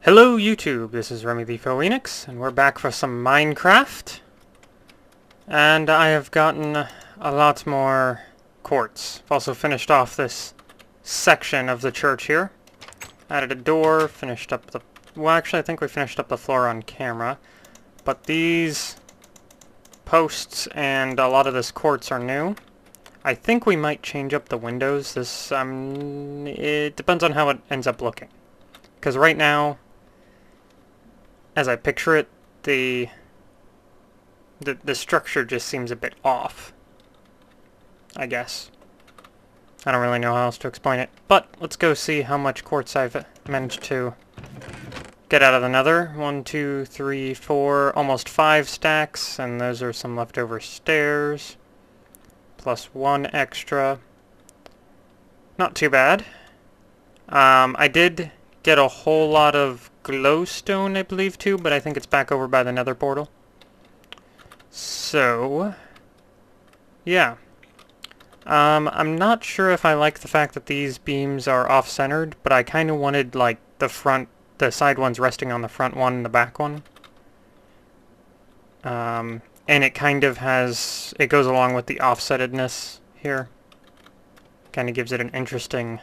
Hello YouTube, this is Remy the Phoenix, and we're back for some Minecraft. And I have gotten a lot more quartz. I've also finished off this section of the church here. Added a door, finished up the... Well, actually I think we finished up the floor on camera. But these posts and a lot of this quartz are new. I think we might change up the windows. It depends on how it ends up looking. Because right now, as I picture it, the structure just seems a bit off, I guess. I don't really know how else to explain it, but let's go see how much quartz I've managed to get out of the Nether. 1, 2, 3, 4, almost 5 stacks, and those are some leftover stairs, plus 1 extra. Not too bad. I did get a whole lot of glowstone, I believe, too, but I think it's back over by the Nether portal. So, yeah. I'm not sure if I like the fact that these beams are off-centered, but I kind of wanted, like, the side ones resting on the front one and the back one. And it kind of it goes along with the offsetedness here. Kind of gives it an interesting,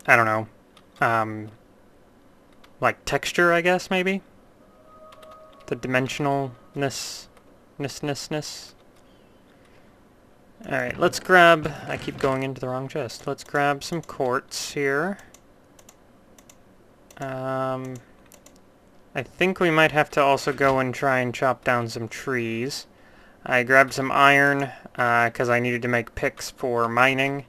I don't know, like texture, I guess, maybe? The dimensionalness. Alright, let's grab... I keep going into the wrong chest. Let's grab some quartz here. I think we might have to also go and try and chop down some trees. I grabbed some iron, because I needed to make picks for mining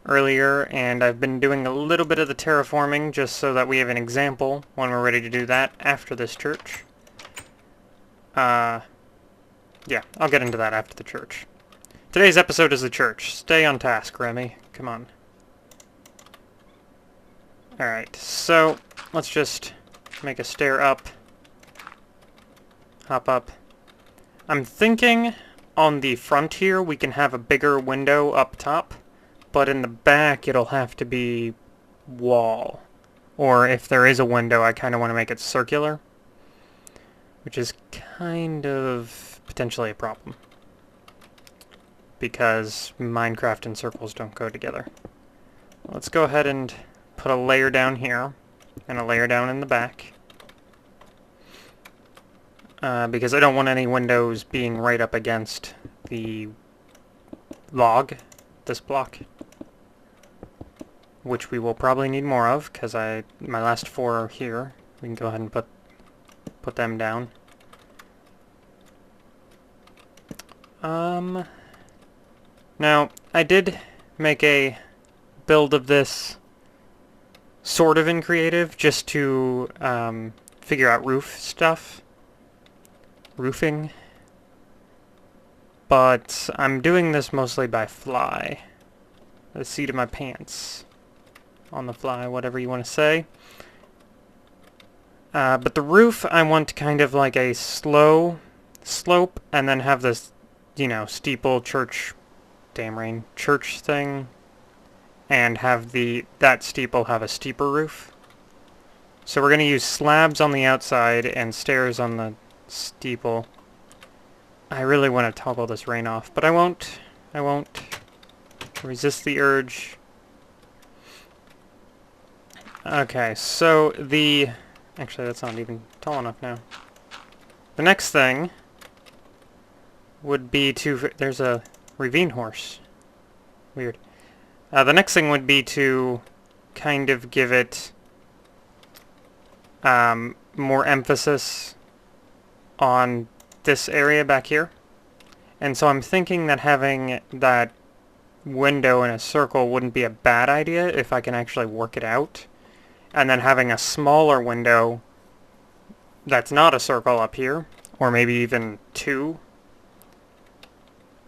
earlier, and I've been doing a little bit of the terraforming just so that we have an example when we're ready to do that after this church. Yeah, I'll get into that after the church. Today's episode is the church. Stay on task, Remy. Come on. Alright, so let's just make a stair up. Hop up. I'm thinking on the front here we can have a bigger window up top. But in the back, it'll have to be wall. Or if there is a window, I kind of want to make it circular. Which is kind of potentially a problem. Because Minecraft and circles don't go together. Let's go ahead and put a layer down here. And a layer down in the back. Because I don't want any windows being right up against the log, this block. Which we will probably need more of, because my last 4 are here. We can go ahead and put them down. Now, I did make a build of this sort of in creative, just to figure out roof stuff. Roofing. But I'm doing this mostly by fly. The seat of my pants. On the fly, whatever you want to say. But the roof, I want kind of like a slow slope, and then have this, you know, steeple church, damn rain, church thing, and have that steeple have a steeper roof. So we're going to use slabs on the outside and stairs on the steeple. I really want to toggle this rain off, but I won't. I won't. Resist the urge. Okay, so actually that's not even tall enough now. The next thing would be there's a ravine horse. Weird. The next thing would be to kind of give it more emphasis on this area back here. And so I'm thinking that having that window in a circle wouldn't be a bad idea if I can actually work it out. And then having a smaller window that's not a circle up here, or maybe even 2.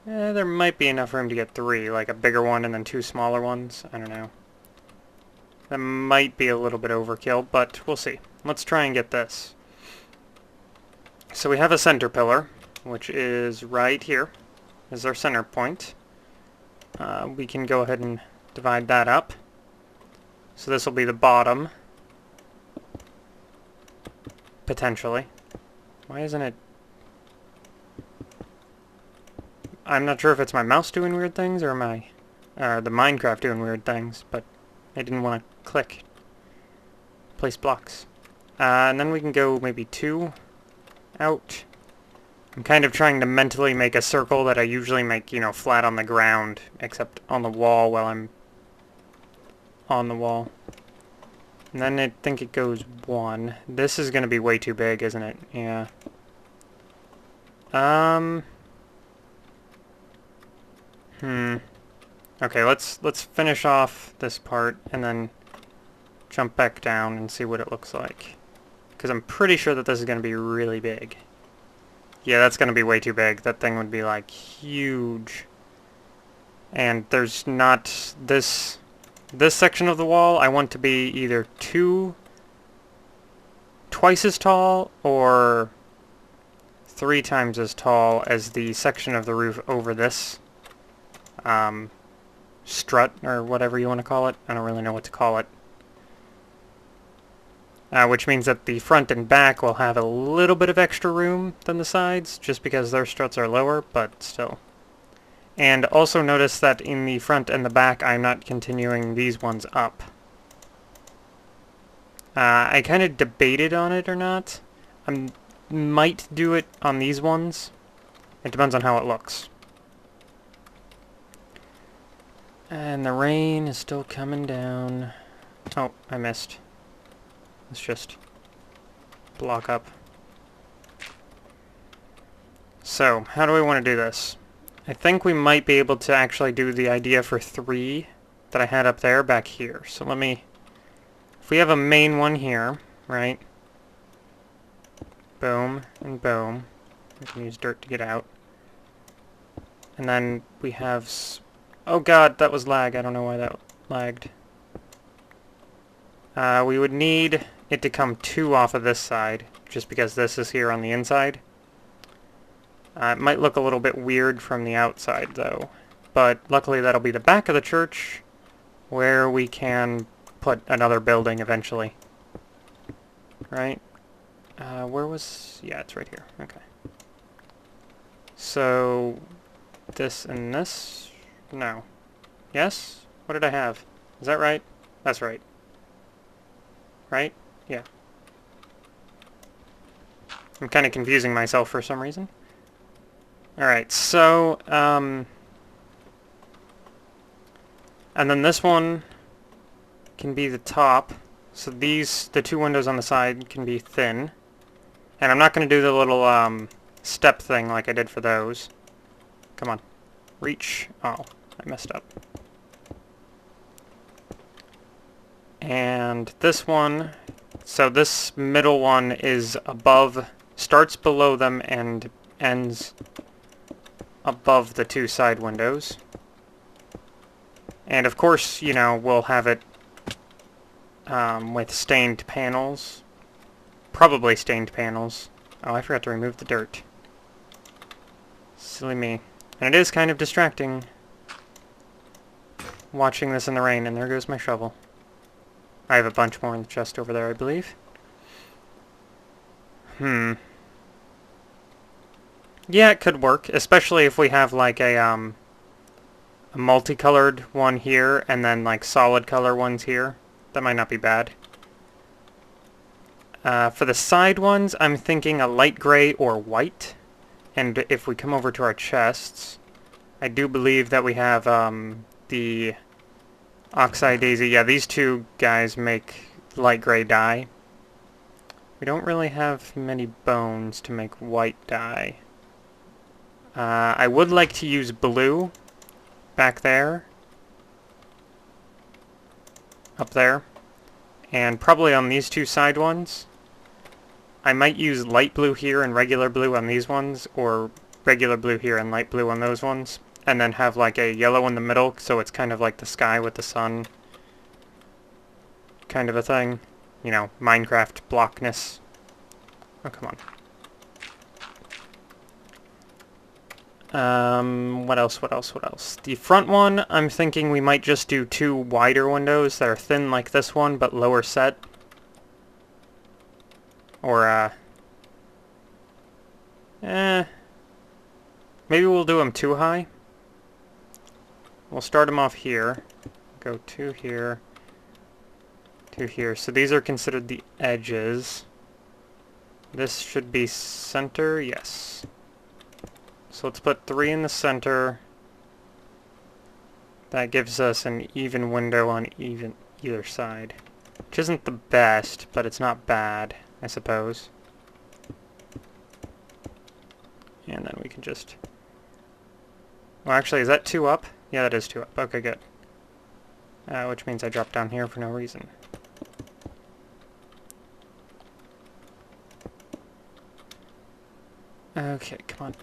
There might be enough room to get 3, like a bigger one and then 2 smaller ones. I don't know. That might be a little bit overkill, but we'll see. Let's try and get this. So we have a center pillar, which is right here. This is our center point. We can go ahead and divide that up. So this will be the bottom. potentially. Why isn't it... I'm not sure if it's my mouse doing weird things or the Minecraft doing weird things, but I didn't want to click. Place blocks. And then we can go maybe 2 out. I'm kind of trying to mentally make a circle that I usually make, you know, flat on the ground, except on the wall while I'm on the wall. And then I think it goes 1. This is going to be way too big, isn't it? Yeah. Okay, let's finish off this part and then jump back down and see what it looks like. Because I'm pretty sure that this is going to be really big. Yeah, that's going to be way too big. That thing would be, like, huge. And there's not... This section of the wall I want to be either twice as tall or 3 times as tall as the section of the roof over this strut, or whatever you want to call it. I don't really know what to call it. Which means that the front and back will have a little bit of extra room than the sides, just because their struts are lower, but still. And also notice that in the front and the back, I'm not continuing these ones up. I kind of debated on it or not. I might do it on these ones. It depends on how it looks. And the rain is still coming down. Oh, I missed. Let's just block up. So, how do we want to do this? I think we might be able to actually do the idea for 3 that I had up there back here. So let me... If we have a main one here, right? Boom and boom. We can use dirt to get out. And then we have... Oh god, that was lag. I don't know why that lagged. We would need it to come 2 off of this side, just because this is here on the inside. It might look a little bit weird from the outside, though. But luckily that'll be the back of the church, where we can put another building eventually. Right? Where was... Yeah, it's right here. Okay. So... This and this? No. Yes? What did I have? Is that right? That's right. Right? Yeah. I'm kind of confusing myself for some reason. Alright, so, and then this one can be the top. So these, the 2 windows on the side can be thin. And I'm not going to do the little, step thing like I did for those. Come on. Reach. Oh, I messed up. And this one, so this middle one is above, starts below them and ends above the 2 side windows. And of course, you know, we'll have it with stained panels. Probably stained panels. Oh, I forgot to remove the dirt. Silly me. And it is kind of distracting watching this in the rain, and there goes my shovel. I have a bunch more in the chest over there, I believe. Yeah, it could work, especially if we have like a multicolored one here and then like solid color ones here. That might not be bad. For the side ones, I'm thinking a light gray or white. And if we come over to our chests, I do believe that we have the Oxide Daisy. Yeah, these 2 guys make light gray dye. We don't really have many bones to make white dye. I would like to use blue back there. Up there. And probably on these 2 side ones. I might use light blue here and regular blue on these ones, or regular blue here and light blue on those ones. And then have like a yellow in the middle, so it's kind of like the sky with the sun. Kind of a thing. You know, Minecraft blockness. Oh, come on. What else? The front one, I'm thinking we might just do 2 wider windows that are thin like this one, but lower set. Or, maybe we'll do them too high. We'll start them off here. Go to here. To here. So these are considered the edges. This should be center, yes. So let's put 3 in the center. That gives us an even window on either side. Which isn't the best, but it's not bad, I suppose. And then we can just... Well, actually, is that 2 up? Yeah, that is 2 up. Okay, good. Which means I drop down here for no reason. Okay, come on.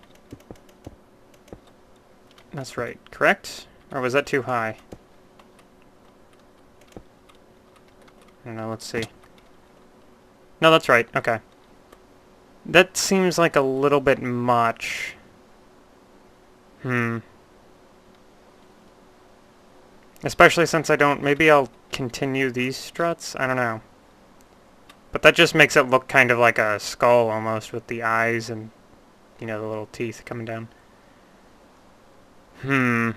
That's right, correct? Or was that too high? I don't know, let's see. No, that's right, okay. That seems like a little bit much. Especially since I don't... Maybe I'll continue these struts? I don't know. But that just makes it look kind of like a skull almost, with the eyes and, you know, the little teeth coming down. Yeah,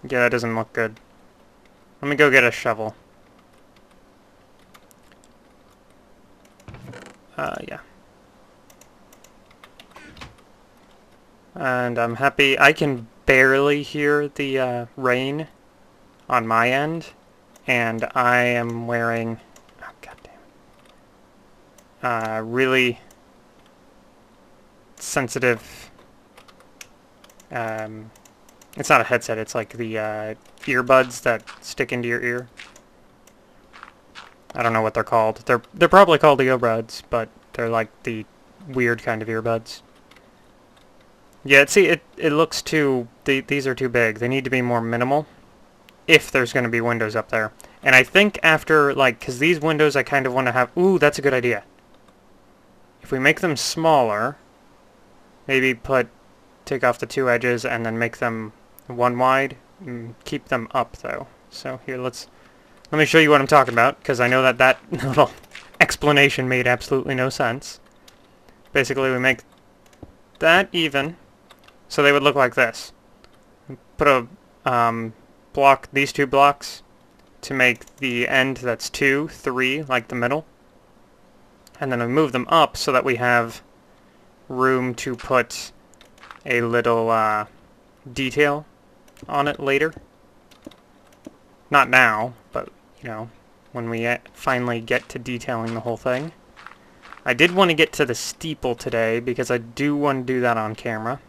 that doesn't look good. Let me go get a shovel. Yeah. And I'm happy. I can barely hear the rain on my end, and I am wearing... Oh, goddamn. Really sensitive... it's not a headset, it's like the earbuds that stick into your ear. I don't know what they're called. They're probably called earbuds, but they're like the weird kind of earbuds. Yeah, see, it looks too... these are too big. They need to be more minimal if there's going to be windows up there. And I think after, like, because these windows I kind of want to have... Ooh, that's a good idea. If we make them smaller, maybe take off the 2 edges and then make them 1 wide. Keep them up, though. So here, let me show you what I'm talking about, because I know that little explanation made absolutely no sense. Basically, we make that even, so they would look like this. Put a block, these 2 blocks, to make the end that's 2, 3, like the middle. And then we move them up so that we have room to put a little detail on it later. Not now, but, you know, when we finally get to detailing the whole thing. I did want to get to the steeple today, because I do want to do that on camera.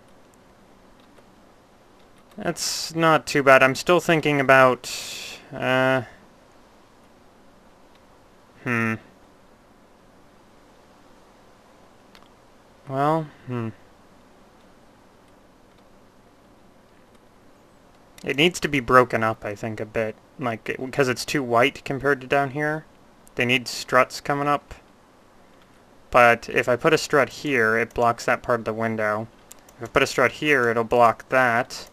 That's not too bad. I'm still thinking about... Well, It needs to be broken up, I think, a bit. Like, because it's too white compared to down here. They need struts coming up. But if I put a strut here, it blocks that part of the window. If I put a strut here, it'll block that.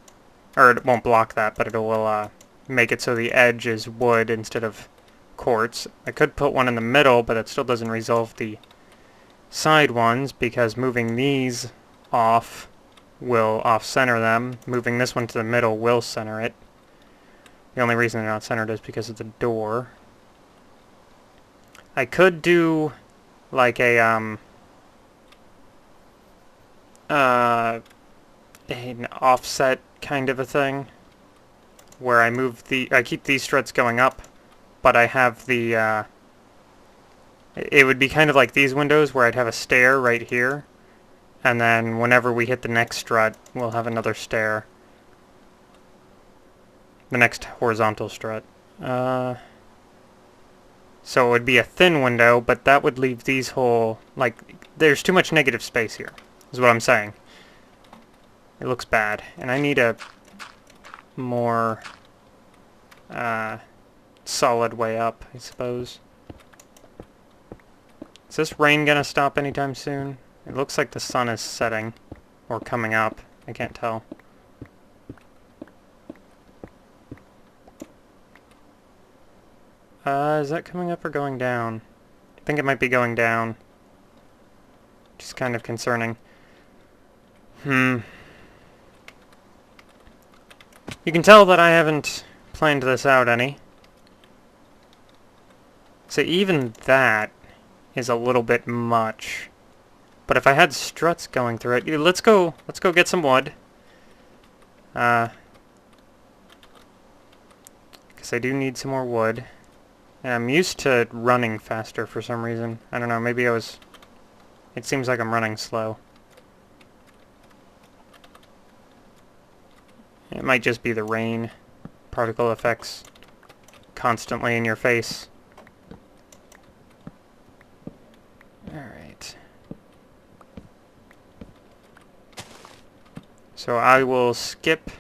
Or it won't block that, but it will make it so the edge is wood instead of quartz. I could put one in the middle, but that still doesn't resolve the side ones, because moving these off will off-center them. Moving this one to the middle will center it. The only reason they're not centered is because of the door. I could do like a an offset kind of a thing, where I keep these struts going up, but I have the it would be kind of like these windows where I'd have a stair right here, and then whenever we hit the next strut, we'll have another stair. The next horizontal strut. So it would be a thin window, but that would leave these whole... Like, there's too much negative space here, is what I'm saying. It looks bad. And I need a more solid way up, I suppose. Is this rain gonna stop anytime soon? It looks like the sun is setting, or coming up. I can't tell. Is that coming up or going down? think it might be going down. Which is kind of concerning. You can tell that I haven't planned this out any. So even that is a little bit much. But if I had struts going through it, let's go get some wood. Because I do need some more wood. And I'm used to running faster for some reason. I don't know, maybe it seems like I'm running slow. It might just be the rain. Particle effects constantly in your face. Alright. So I will skip.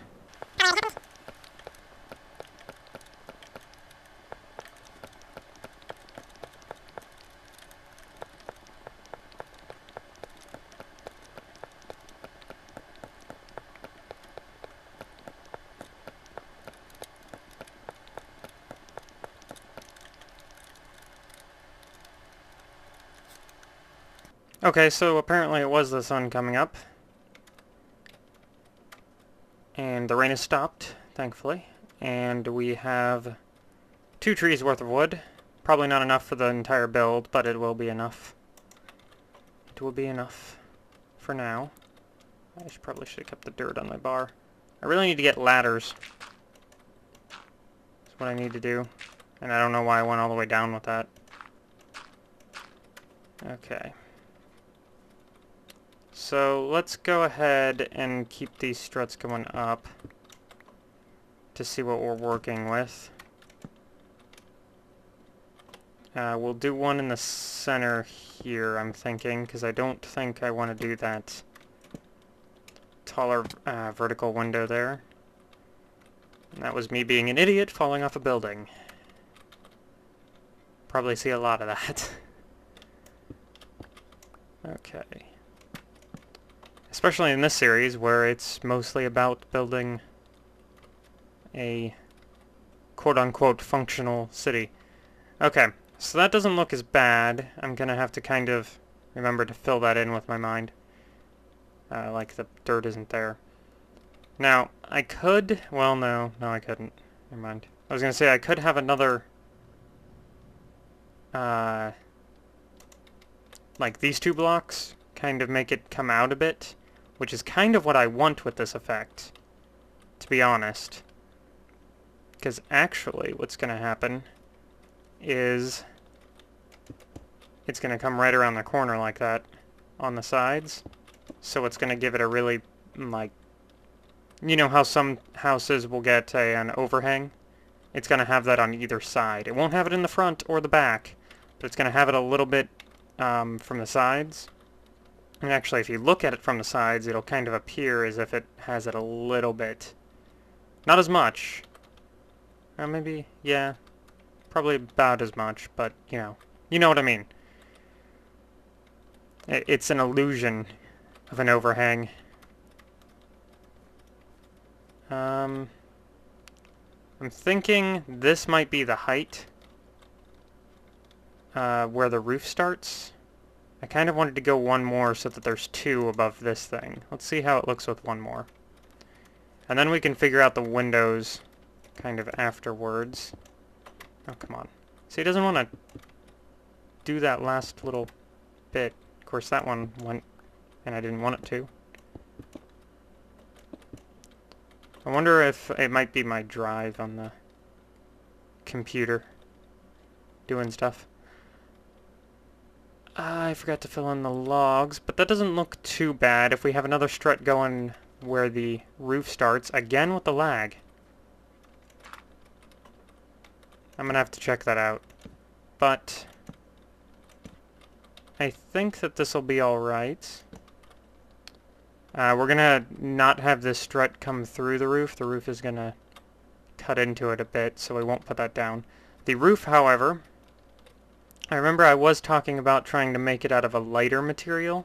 Okay, so apparently it was the sun coming up. And the rain has stopped, thankfully. And we have 2 trees worth of wood. Probably not enough for the entire build, but it will be enough. It will be enough for now. I probably should have kept the dirt on my bar. I really need to get ladders. That's what I need to do. And I don't know why I went all the way down with that. Okay. So let's go ahead and keep these struts going up to see what we're working with. We'll do one in the center here, I'm thinking, because I don't think I want to do that taller vertical window there. And that was me being an idiot falling off a building. Probably see a lot of that. Okay. Especially in this series, where it's mostly about building a quote-unquote functional city. Okay, so that doesn't look as bad. I'm gonna have to kind of remember to fill that in with my mind. Like the dirt isn't there. Now, I could... well, no, I couldn't. Never mind. I was gonna say I could have another... like these 2 blocks, kind of make it come out a bit. Which is kind of what I want with this effect, to be honest. Because actually, what's going to happen is it's going to come right around the corner like that on the sides. So it's going to give it a really, like, you know how some houses will get an overhang? It's going to have that on either side. It won't have it in the front or the back, but it's going to have it a little bit from the sides. And actually, if you look at it from the sides, it'll kind of appear as if it has it a little bit. Not as much. Maybe, yeah. Probably about as much, but, you know what I mean. It's an illusion of an overhang. I'm thinking this might be the height where the roof starts. I kind of wanted to go one more so that there's 2 above this thing. Let's see how it looks with one more. And then we can figure out the windows kind of afterwards. Oh, come on. See, it doesn't want to do that last little bit. Of course, that one went, and I didn't want it to. I wonder if it might be my drive on the computer doing stuff. I forgot to fill in the logs, but that doesn't look too bad if we have another strut going where the roof starts, again with the lag. I'm gonna have to check that out. But I think that this will be alright. We're gonna not have this strut come through the roof. The roof is gonna cut into it a bit, so we won't put that down. The roof, however... I remember I was talking about trying to make it out of a lighter material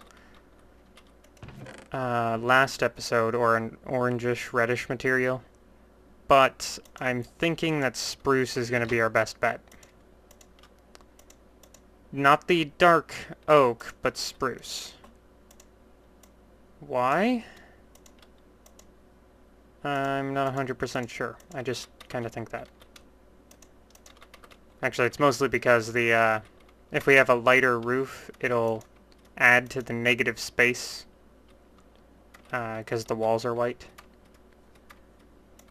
last episode, or an orangish, reddish material. But I'm thinking that spruce is going to be our best bet. not the dark oak, but spruce. Why? I'm not 100% sure. I just kind of think that. Actually, it's mostly because the, if we have a lighter roof, it'll add to the negative space, because the walls are white.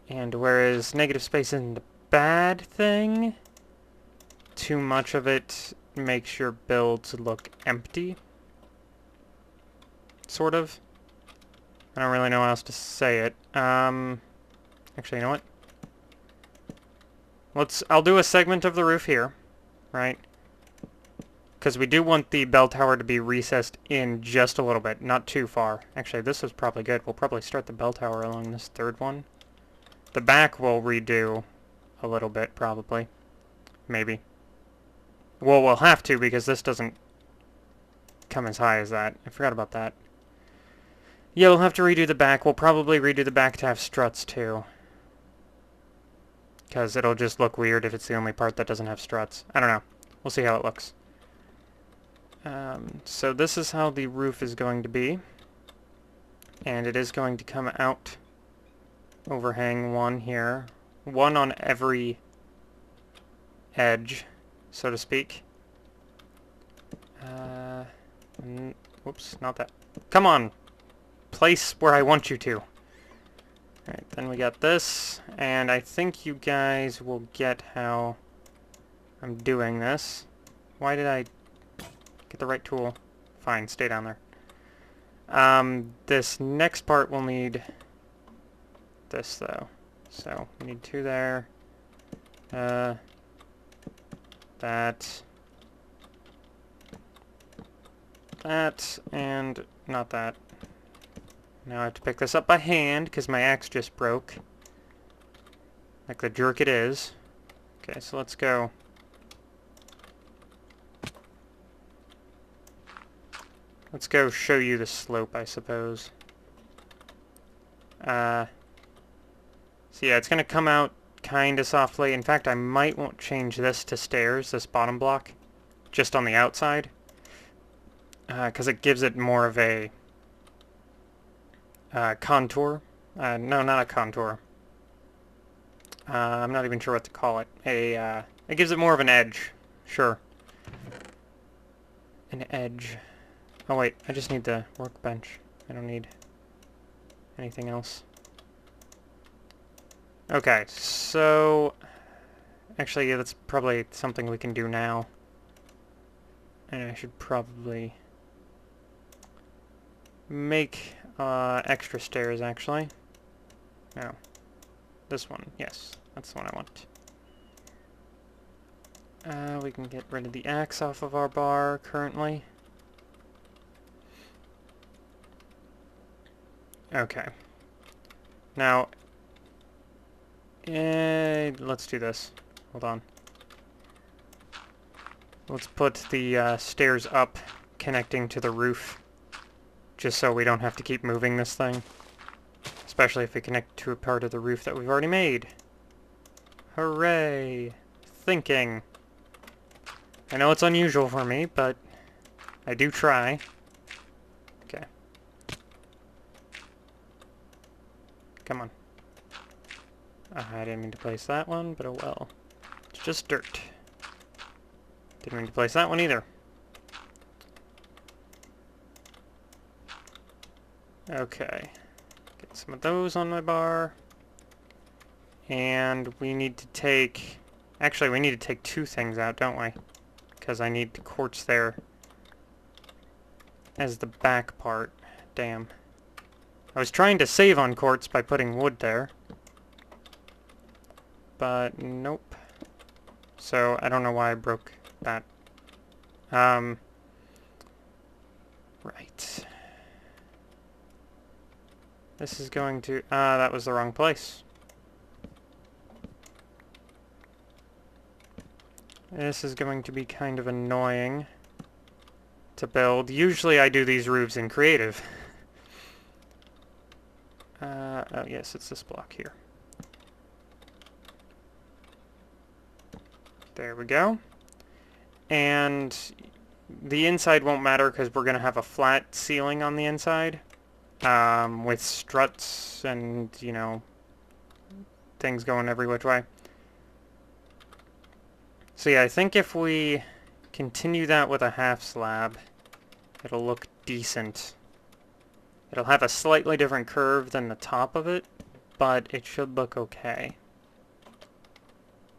And whereas negative space isn't a bad thing, too much of it makes your builds look empty. Sort of. I don't really know how else to say it. Actually, you know what? I'll do a segment of the roof here, right? Because we do want the bell tower to be recessed in just a little bit, not too far. Actually, this is probably good. We'll probably start the bell tower along this third one. The back we'll redo a little bit, probably. Maybe. Well, we'll have to, because this doesn't come as high as that. I forgot about that. Yeah, we'll have to redo the back. We'll probably redo the back to have struts, too. Because it'll just look weird if it's the only part that doesn't have struts. I don't know. We'll see how it looks. So this is how the roof is going to be. And it is going to come out. Overhang one here. One on every edge, so to speak. Whoops, not that. Come on! Place where I want you to. Alright, then we got this, and I think you guys will get how I'm doing this. Why did I get the right tool? Fine, stay down there. This next part will need this, though. So, we need two there. That, and not that. Now I have to pick this up by hand, because my axe just broke. Like the jerk it is. Okay, so let's go. Let's go show you the slope, I suppose. So yeah, it's going to come out kind of softly. In fact, I might want to change this to stairs, this bottom block, just on the outside. Because it gives it more of a contour. No, not a contour. I'm not even sure what to call it. It gives it more of an edge. Sure. An edge. Oh wait, I just need the workbench. I don't need anything else. Okay, so actually, yeah, that's probably something we can do now. And I should probably make extra stairs, actually. No. This one, yes. That's the one I want. We can get rid of the axe off of our bar currently. Okay. Now, let's do this. Hold on. Let's put the stairs up, connecting to the roof, just so we don't have to keep moving this thing. Especially if we connect to a part of the roof that we've already made. Hooray! Thinking. I know it's unusual for me, but I do try. Okay. Come on. I didn't mean to place that one, but oh well. It's just dirt. Didn't mean to place that one either. Okay. Get some of those on my bar. And we need to take... Actually, we need to take two things out, don't we? Because I need the quartz there as the back part. Damn. I was trying to save on quartz by putting wood there. But nope. So I don't know why I broke that. Right. This is going to... that was the wrong place. This is going to be kind of annoying to build. Usually I do these roofs in creative. Oh yes, it's this block here. There we go. And the inside won't matter because we're going to have a flat ceiling on the inside. With struts and, you know, things going every which way. So yeah, I think if we continue that with a half slab, it'll look decent. It'll have a slightly different curve than the top of it, but it should look okay.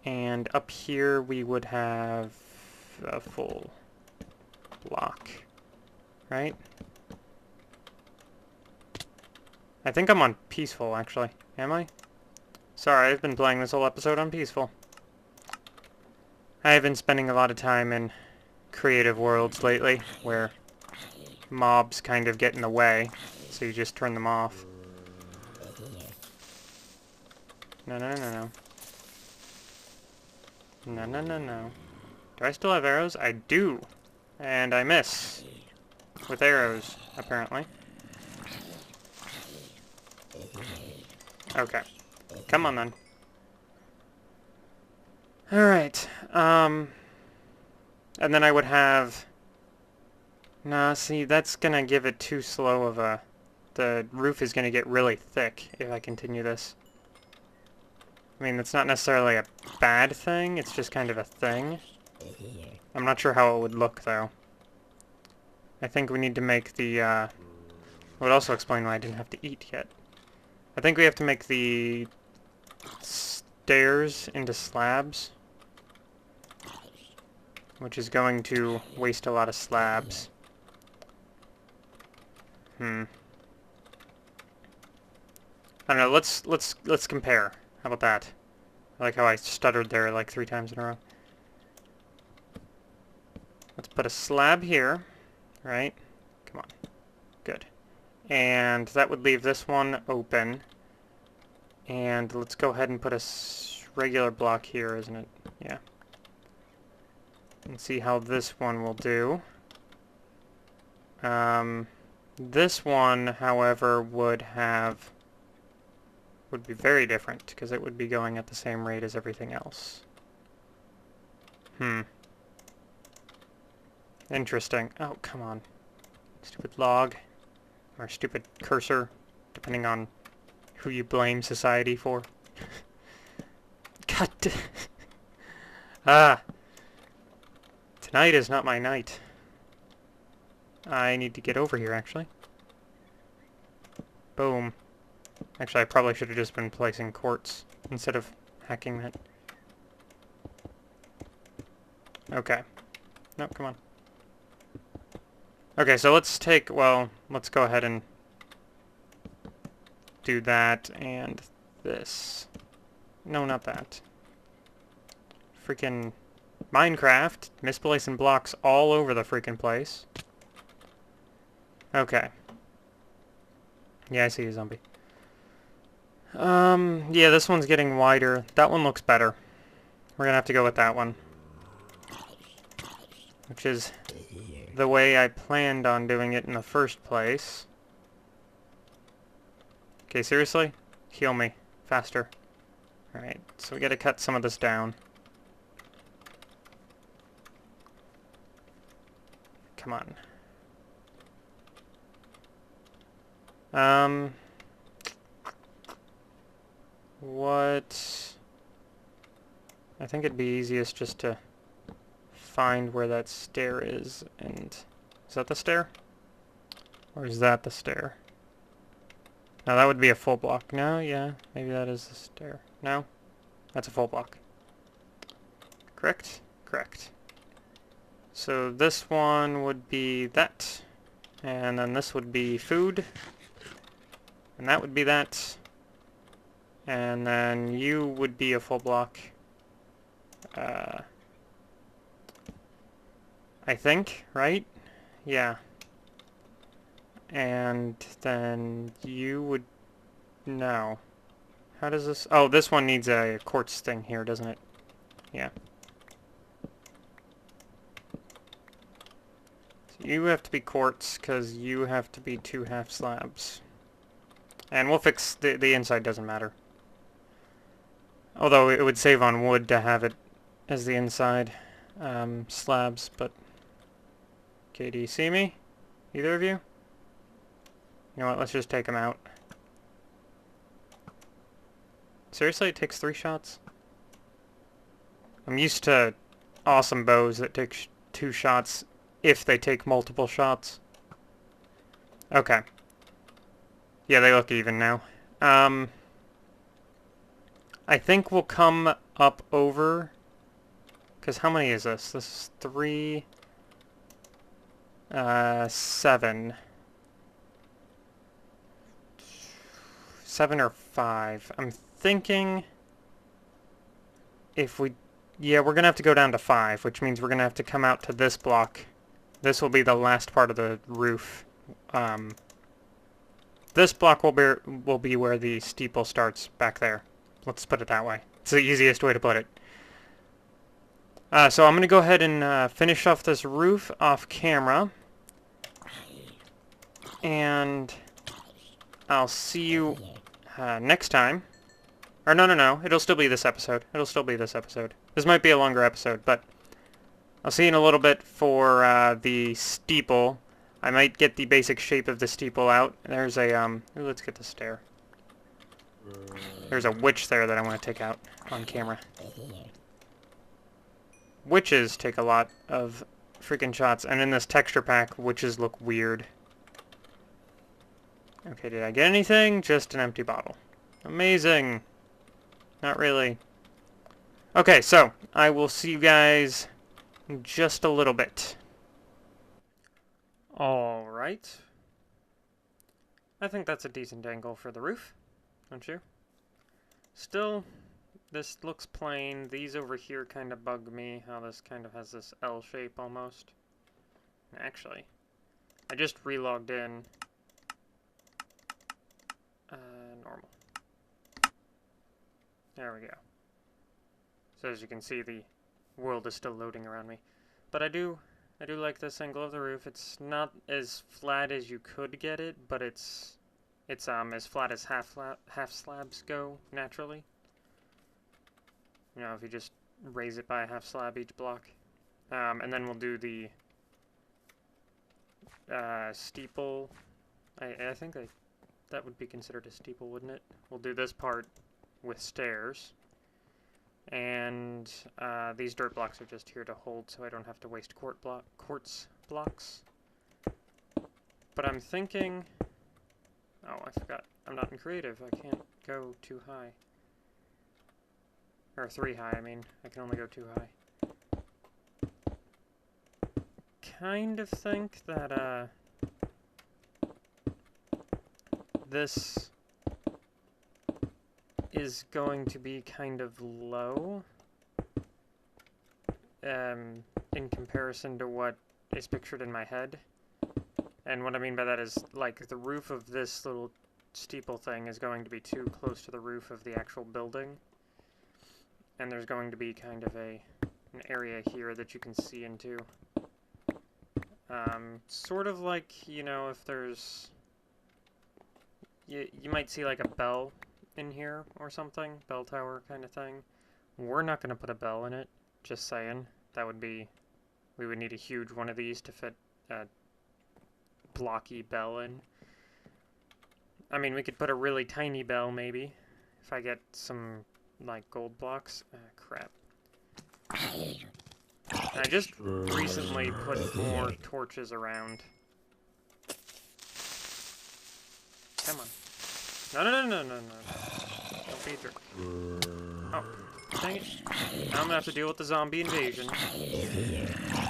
And up here we would have a full block, right? I think I'm on peaceful, actually. Am I? Sorry, I've been playing this whole episode on peaceful. I have been spending a lot of time in creative worlds lately, where mobs kind of get in the way, so you just turn them off. No, no, no, no. No, no, no, no. Do I still have arrows? I do. And I miss. With arrows, apparently. Okay. Come on, then. Alright. And then I would have... Nah, see, that's gonna give it too slow of a... The roof is gonna get really thick if I continue this. I mean, that's not necessarily a bad thing, it's just kind of a thing. I'm not sure how it would look, though. I think we need to make the, would also explain why I didn't have to eat yet. I think we have to make the stairs into slabs, which is going to waste a lot of slabs. I don't know, let's compare. How about that? I like how I stuttered there like 3 times in a row. Let's put a slab here, right? Come on. Good. And that would leave this one open. And let's go ahead and put a regular block here, isn't it? Yeah. And see how this one will do. This one, however, would be very different, because it would be going at the same rate as everything else. Interesting. Oh, come on. Stupid log. Or stupid cursor, depending on who you blame society for. God damn. Tonight is not my night. I need to get over here, actually. Boom. Actually, I probably should have just been placing quartz instead of hacking that. Okay. No, come on. Okay, so let's let's go ahead and do that and this. No, not that. Freaking Minecraft, misplacing blocks all over the freaking place. Okay. Yeah, I see you, zombie. Yeah, this one's getting wider. That one looks better. We're gonna have to go with that one. Which is the way I planned on doing it in the first place. Okay, seriously? Heal me. Faster. Alright, so we gotta cut some of this down. Come on. What? I think it'd be easiest just to find where that stair is, and... Is that the stair? Or is that the stair? No, that would be a full block. No, yeah, maybe that is the stair. No? That's a full block. Correct? Correct. So this one would be that, and then this would be food, and that would be that, and then you would be a full block. I think, right? Yeah. And then you would... No. How does this... Oh, this one needs a quartz thing here, doesn't it? Yeah. So you have to be quartz, because you have to be 2 half slabs. And we'll fix... The inside doesn't matter. Although it would save on wood to have it as the inside slabs, but... Okay, do you see me? Either of you? You know what, let's just take him out. Seriously, it takes 3 shots? I'm used to awesome bows that take 2 shots if they take multiple shots. Okay. Yeah, they look even now. I think we'll come up over... Because how many is this? This is 3... 7. 7 or 5. I'm thinking... If we... Yeah, we're going to have to go down to 5, which means we're going to have to come out to this block. This will be the last part of the roof. This block will be where the steeple starts, back there. Let's put it that way. It's the easiest way to put it. So I'm going to go ahead and finish off this roof off camera. And I'll see you next time. Or no. It'll still be this episode. This might be a longer episode, but I'll see you in a little bit for the steeple. I might get the basic shape of the steeple out. There's a, ooh, let's get the stair. There's a witch there that I want to take out on camera. Witches take a lot of freaking shots, and in this texture pack, witches look weird. Okay, did I get anything? Just an empty bottle. Amazing. Not really. Okay, so, I will see you guys in just a little bit. Alright. I think that's a decent angle for the roof, don't you? Still, this looks plain. These over here kind of bug me, how this kind of has this L shape almost. Actually, I just relogged in. Normal. There we go. So as you can see, the world is still loading around me. But I do like this angle of the roof. It's not as flat as you could get it, but it's as flat as half slabs go naturally. You know, if you just raise it by a half slab each block. And then we'll do the steeple. I think that would be considered a steeple, wouldn't it? We'll do this part with stairs. And these dirt blocks are just here to hold, so I don't have to waste quartz blocks. But I'm thinking... Oh, I forgot. I'm not in creative. I can't go too high. Or 3 high, I mean. I can only go 2 high. Kind of think that, this is going to be kind of low in comparison to what is pictured in my head. And what I mean by that is, like, the roof of this little steeple thing is going to be too close to the roof of the actual building. And there's going to be kind of an area here that you can see into. Sort of like, you know, if there's... You might see like a bell in here or something, bell tower kind of thing. We're not going to put a bell in it, just saying. That would be, we would need a huge one of these to fit a blocky bell in. I mean, we could put a really tiny bell maybe, if I get some, like, gold blocks. Crap. I just recently put more torches around. Come on. No. Don't be a jerk. Oh, dang it. Now I'm gonna have to deal with the zombie invasion.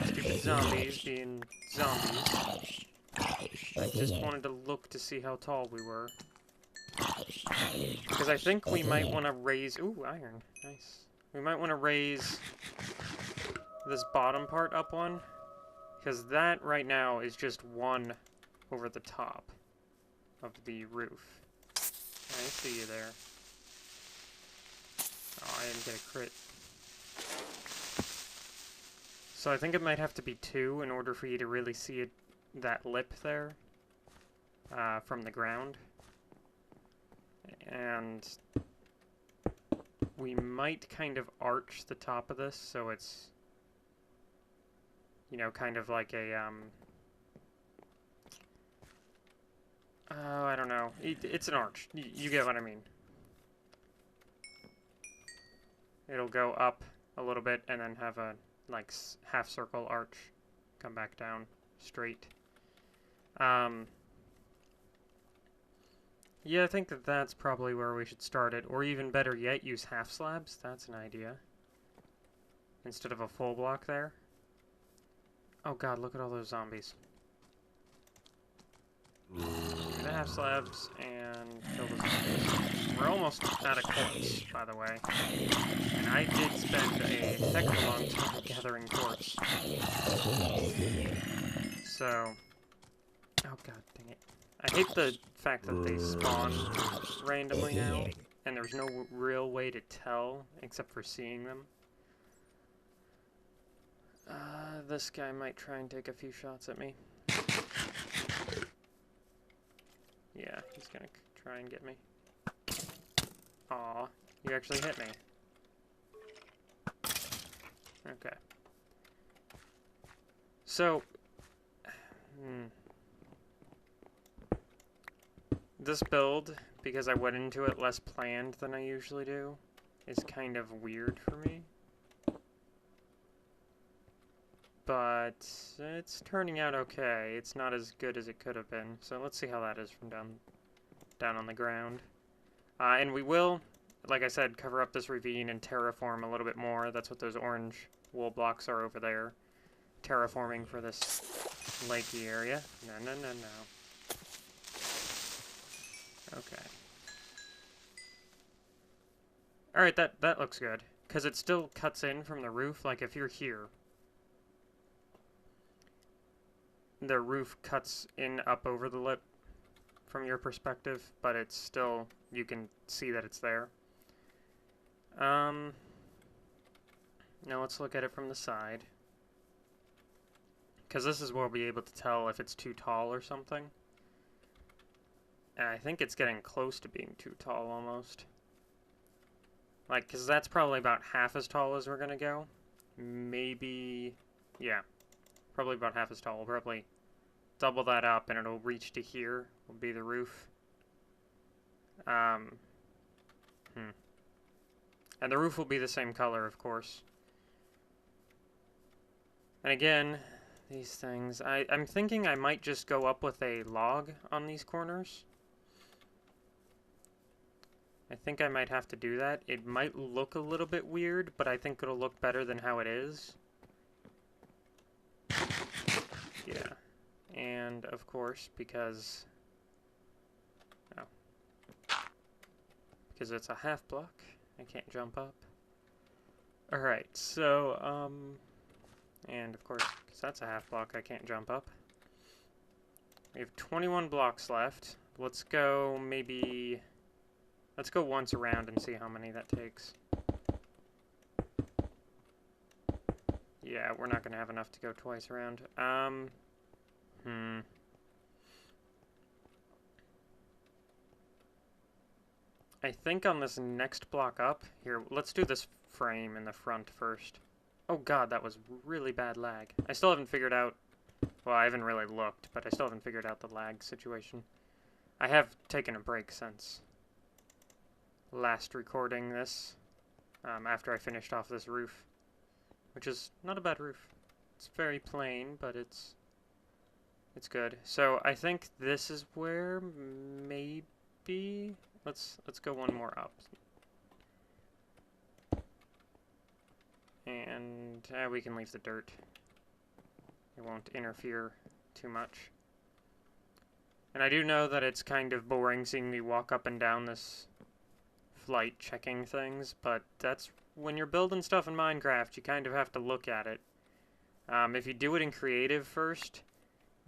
Stupid zombies being zombies. I just wanted to look to see how tall we were. Because I think we might want to raise... Ooh, iron. Nice. We might want to raise this bottom part up one. Because that right now is just one over the top of the roof. I see you there. Oh, I didn't get a crit. So I think it might have to be 2 in order for you to really see it, that lip there from the ground. And we might kind of arch the top of this so it's, you know, kind of like a Oh, I don't know. It's an arch. You get what I mean. It'll go up a little bit and then have a, like, half-circle arch. Come back down straight. Yeah, I think that that's probably where we should start it. Or even better yet, use half slabs. That's an idea. Instead of a full block there. Oh god, look at all those zombies. The half slabs and kill the zombies. We're almost out of quartz, by the way. And I did spend a heck of a long time gathering quartz. So... Oh god, dang it. I hate the fact that they spawn randomly now, and there's no real way to tell, except for seeing them. This guy might try and take a few shots at me. Yeah, he's gonna try and get me. Aw, you actually hit me. Okay. So... This build, because I went into it less planned than I usually do, is kind of weird for me. But it's turning out okay. It's not as good as it could have been. So let's see how that is from down on the ground. And we will, like I said, cover up this ravine and terraform a little bit more. That's what those orange wool blocks are over there. Terraforming for this lakey area. No, no, no, no. Okay. Alright, that looks good. Because it still cuts in from the roof. Like, if you're here, the roof cuts in up over the lip from your perspective, but it's still, you can see that it's there. Now let's look at it from the side. Because this is where we'll be able to tell if it's too tall or something. And I think it's getting close to being too tall, almost. Like, because that's probably about half as tall as we're going to go. Maybe... yeah. Probably about half as tall. We'll probably double that up, and it'll reach to here. Will be the roof. And the roof will be the same color, of course. And again, these things... I'm thinking I might just go up with a log on these corners. I think I might have to do that. It might look a little bit weird, but I think it'll look better than how it is. Yeah. And, of course, because... oh. Because it's a half block, I can't jump up. Alright, so, and, of course, because that's a half block, I can't jump up. We have 21 blocks left. Let's go, maybe... let's go once around and see how many that takes. Yeah, we're not going to have enough to go twice around. I think on this next block up... here, let's do this frame in the front first. Oh god, that was really bad lag. I still haven't figured out... well, I haven't really looked, but I still haven't figured out the lag situation. I have taken a break since last recording this, after I finished off this roof, which is not a bad roof. It's very plain, but it's good. So I think this is where maybe let's go one more up, and we can leave the dirt. It won't interfere too much. And I do know that it's kind of boring seeing me walk up and down this flight checking things, but that's when you're building stuff in Minecraft, you kind of have to look at it. If you do it in creative first,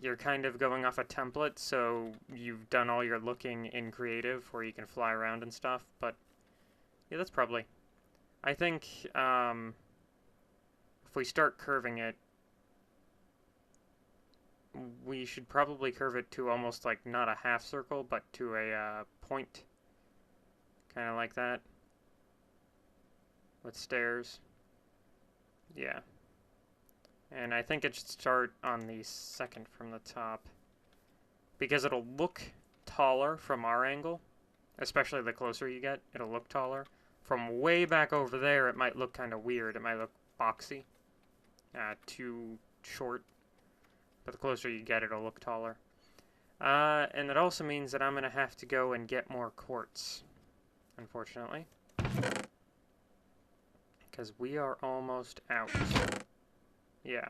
you're kind of going off a template, so you've done all your looking in creative where you can fly around and stuff, but yeah, that's probably... I think if we start curving it, we should probably curve it to almost like not a half circle, but to a point. Kind of like that. With stairs. Yeah. And I think it should start on the second from the top. Because it'll look taller from our angle, especially the closer you get, it'll look taller. From way back over there, it might look kind of weird. It might look boxy, too short. But the closer you get, it'll look taller. And it also means that I'm going to have to go and get more quartz, unfortunately. Because we are almost out. Yeah.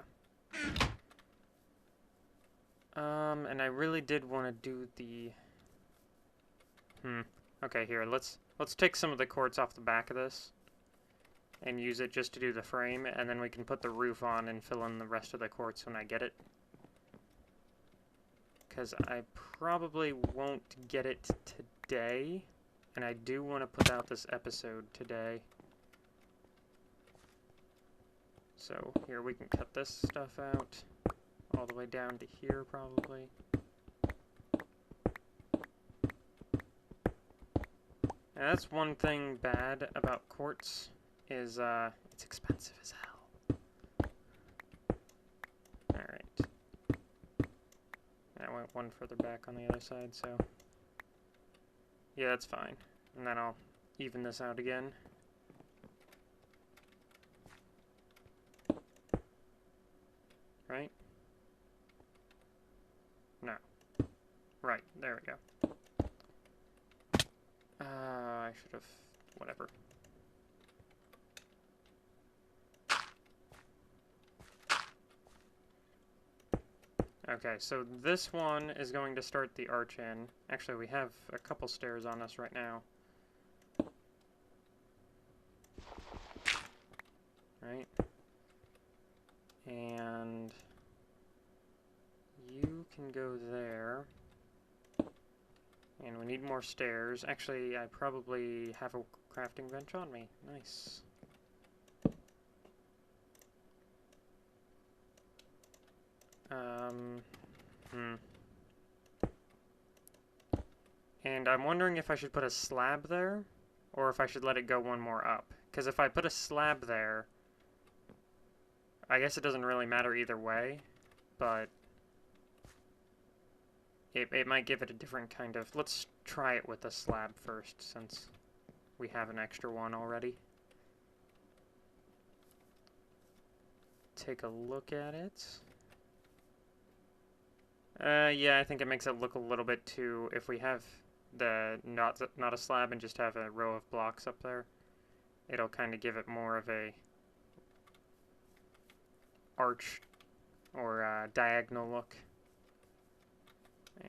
And I really did want to do the... Okay, here, let's take some of the quartz off the back of this and use it just to do the frame, and then we can put the roof on and fill in the rest of the quartz when I get it. Because I probably won't get it today, and I do want to put out this episode today. So here, we can cut this stuff out all the way down to here probably. Now, that's one thing bad about quartz, is it's expensive as hell. Alright. I went one further back on the other side, so... Yeah, that's fine. And then I'll even this out again. Right? No. Right, there we go. I should have... whatever. Okay, so this one is going to start the arch in. Actually, we have a couple stairs on us right now. Right? And... you can go there. And we need more stairs. Actually, I probably have a crafting bench on me. Nice. And I'm wondering if I should put a slab there, or if I should let it go one more up. Because if I put a slab there, I guess it doesn't really matter either way, but it might give it a different kind of... Let's try it with a slab first, since we have an extra one already. Take a look at it. Yeah, I think it makes it look a little bit too... If we have the not a slab and just have a row of blocks up there, it'll kind of give it more of a arch or diagonal look.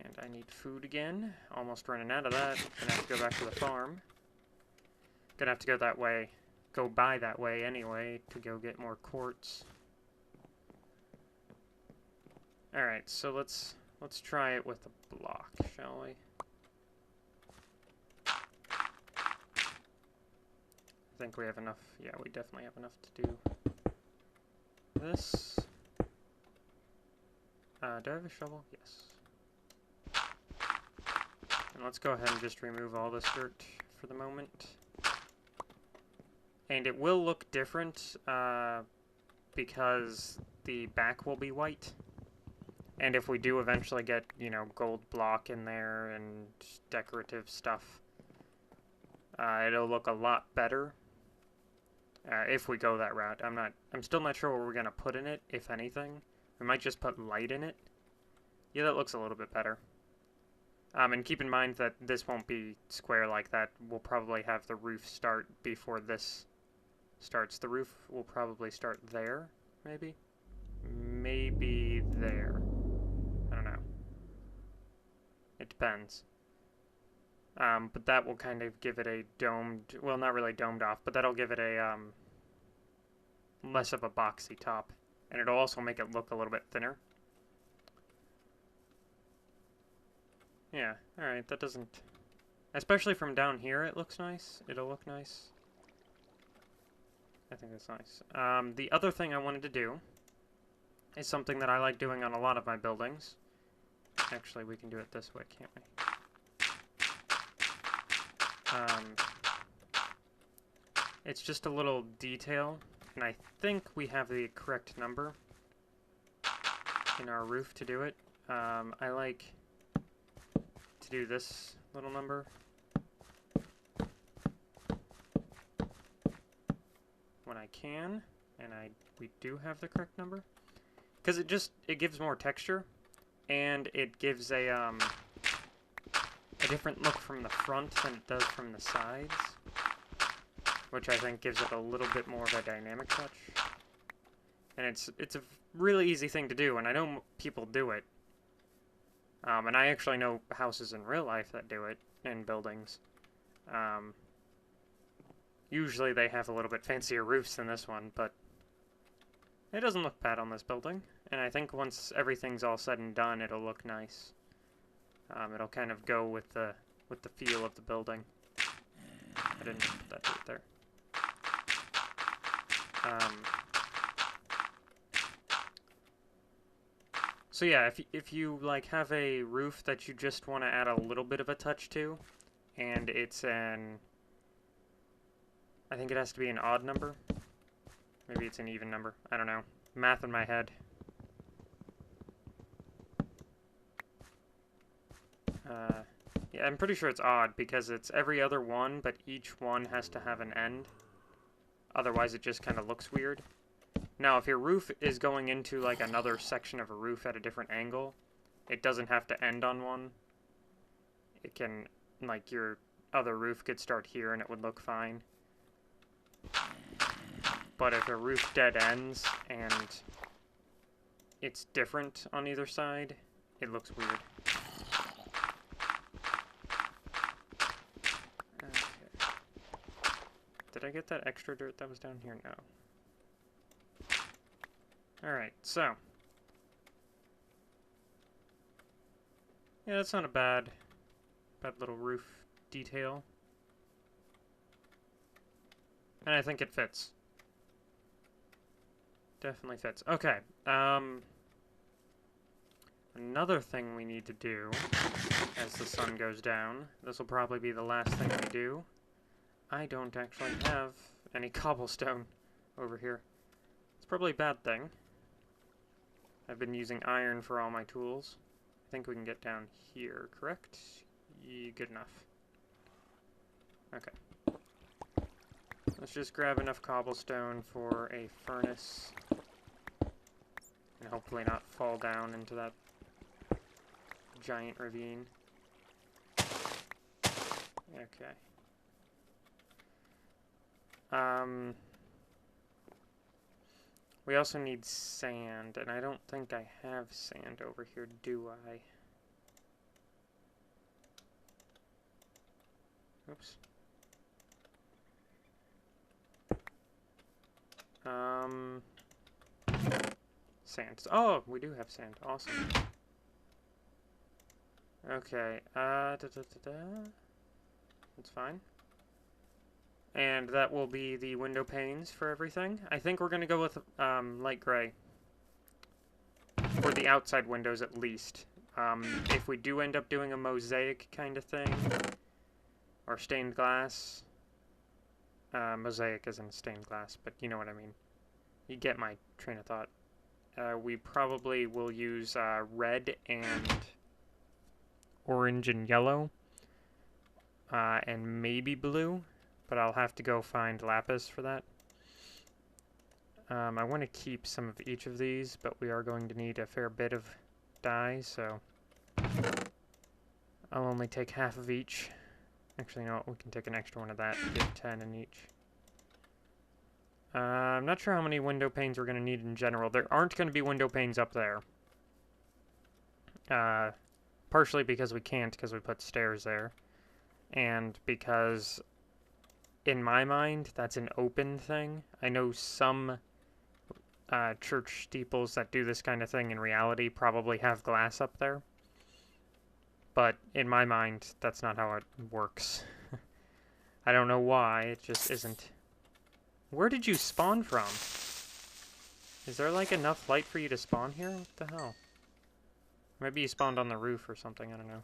And I need food again. Almost running out of that. Gonna have to go back to the farm. Gonna have to go that way. Go by that way anyway to go get more quartz. Alright, so let's try it with a block, shall we? I think we have enough. Yeah, we definitely have enough to do this. Do I have a shovel? Yes. And let's go ahead and just remove all this dirt for the moment. And it will look different because the back will be white. And if we do eventually get, you know, gold block in there and decorative stuff, it'll look a lot better if we go that route. I'm still not sure what we're going to put in it, if anything. We might just put light in it. Yeah, that looks a little bit better. And keep in mind that this won't be square like that. We'll probably have the roof start before this starts. The roof will probably start there, maybe? Maybe there. I don't know. It depends. But that will kind of give it a domed... Well, not really domed off, but that'll give it a less of a boxy top. And it'll also make it look a little bit thinner. Yeah, alright, that doesn't... Especially from down here, it looks nice. It'll look nice. I think that's nice. The other thing I wanted to do is something that I like doing on a lot of my buildings. Actually, we can do it this way, can't we? It's just a little detail, and I think we have the correct number in our roof to do it. I like to do this little number when I can, and we do have the correct number, because it gives more texture, and it gives a different look from the front than it does from the sides, which I think gives it a little bit more of a dynamic touch. And it's a really easy thing to do, and I know people do it. And I actually know houses in real life that do it in buildings. Usually they have a little bit fancier roofs than this one, but it doesn't look bad on this building. And I think once everything's all said and done, it'll look nice. It'll kind of go with the feel of the building. I didn't put that right there. So yeah, if you like have a roof that you just want to add a little bit of a touch to, and it's I think it has to be an odd number. Maybe it's an even number. I don't know. Math in my head. Yeah, I'm pretty sure it's odd because it's every other one, but each one has to have an end. Otherwise, it just kind of looks weird. Now, if your roof is going into, like, another section of a roof at a different angle, it doesn't have to end on one. It can, like, your other roof could start here and it would look fine. But if a roof dead ends and it's different on either side, it looks weird. Okay. Did I get that extra dirt that was down here? No. Alright, so. Yeah, that's not a bad little roof detail. And I think it fits. Definitely fits. Okay, another thing we need to do as the sun goes down, this will probably be the last thing we do. I don't actually have any cobblestone over here. It's probably a bad thing. I've been using iron for all my tools. I think we can get down here, correct? Good enough. Okay. Let's just grab enough cobblestone for a furnace. And hopefully not fall down into that giant ravine. Okay. We also need sand, and I don't think I have sand over here, do I? Oops. Sand. Oh, we do have sand. Awesome. Okay, That's fine. And that will be the window panes for everything. I think we're gonna go with, light gray. For the outside windows, at least. If we do end up doing a mosaic kind of thing, or stained glass, mosaic isn't stained glass, but you know what I mean. You get my train of thought. We probably will use red and orange and yellow, and maybe blue, but I'll have to go find lapis for that. I want to keep some of each of these, but we are going to need a fair bit of dye, so I'll only take half of each. Actually, no, we can take an extra one of that, give 10 in each. I'm not sure how many window panes we're going to need in general. There aren't going to be window panes up there. Partially because we can't, because we put stairs there. And because, in my mind, that's an open thing. I know some church steeples that do this kind of thing in reality probably have glass up there. But in my mind, that's not how it works. I don't know why, it just isn't. Where did you spawn from? Is there, like, enough light for you to spawn here? What the hell? Maybe you spawned on the roof or something, I don't know.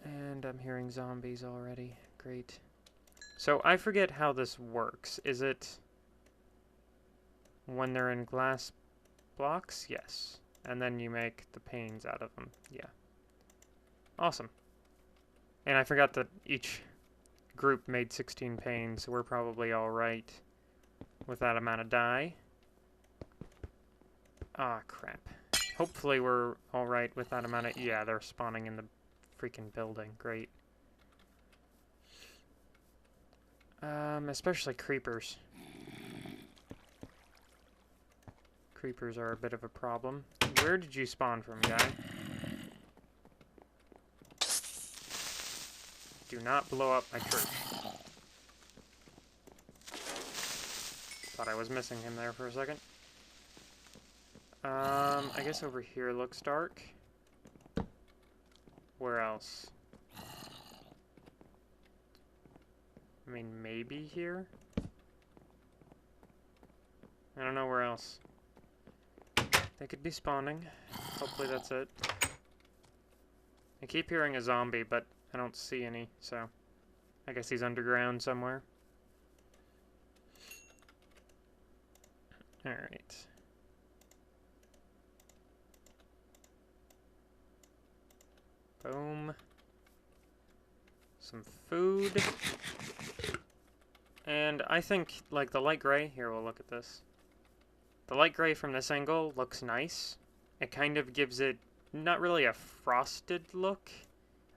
And I'm hearing zombies already. Great. So, I forget how this works. Is it when they're in glass blocks? Yes. and then you make the panes out of them. Yeah. Awesome. And I forgot that each group made 16 panes, so we're probably alright with that amount of dye. Ah, crap. Hopefully we're alright with that amount of... Yeah, they're spawning in the freaking building. Great. Especially creepers. Creepers are a bit of a problem. Where did you spawn from, guy? Do not blow up my church. Thought I was missing him there for a second. I guess over here looks dark. Where else? I mean, maybe here? I don't know where else. They could be spawning. Hopefully that's it. I keep hearing a zombie, but I don't see any, so... I guess he's underground somewhere. Alright. Boom. Some food. And I think, like, the light gray... Here, we'll look at this. The light gray from this angle looks nice. It kind of gives it not really a frosted look.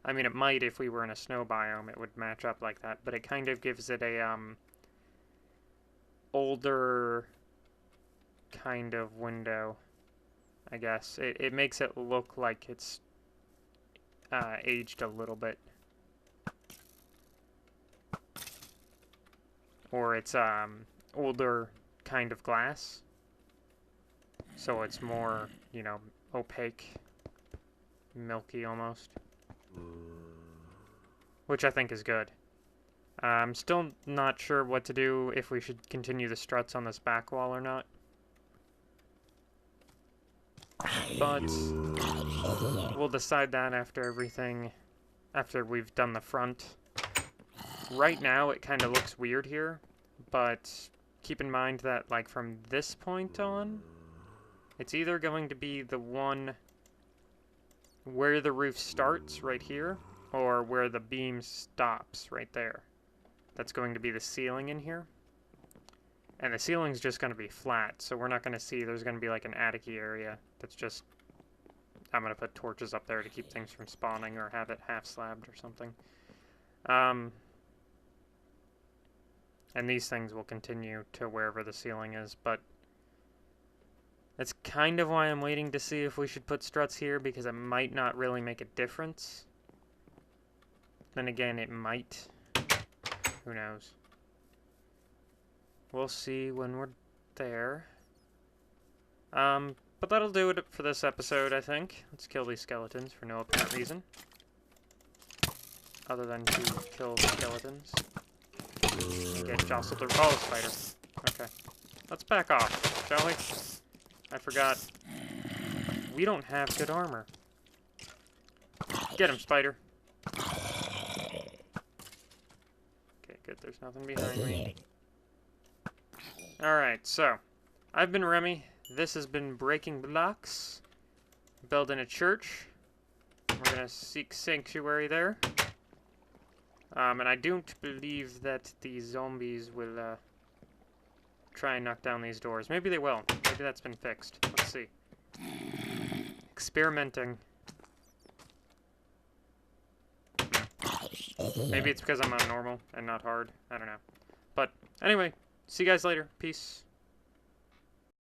I mean, it might if we were in a snow biome, it would match up like that, but it kind of gives it a, older kind of window, I guess. It makes it look like it's, aged a little bit. Or it's, older kind of glass. So it's more, you know, opaque, milky almost. Which I think is good. I'm still not sure what to do, if we should continue the struts on this back wall or not. But we'll decide that after we've done the front. Right now it kind of looks weird here, but keep in mind that, like, from this point on, it's either going to be the one where the roof starts, right here, or where the beam stops, right there. That's going to be the ceiling in here. And the ceiling's just going to be flat, so we're not going to see, there's going to be like an attic-y area that's just... I'm going to put torches up there to keep things from spawning, or have it half-slabbed or something. And these things will continue to wherever the ceiling is, but... That's kind of why I'm waiting to see if we should put struts here, because it might not really make a difference. Then again, it might. Who knows? We'll see when we're there. But that'll do it for this episode, I think. Let's kill these skeletons for no apparent reason. Other than to kill the skeletons. And get jostled or... Oh, spider. Okay. Let's back off, shall we? I forgot. We don't have good armor. Get him, spider. Okay, good. There's nothing behind me. Alright, so. I've been Remy. This has been Breaking Blocks. Building a church. We're gonna seek sanctuary there. And I don't believe that the zombies will, try and knock down these doors. Maybe they will. Maybe that's been fixed. Let's see. Experimenting. Maybe it's because I'm on normal and not hard. I don't know. But anyway, see you guys later. Peace.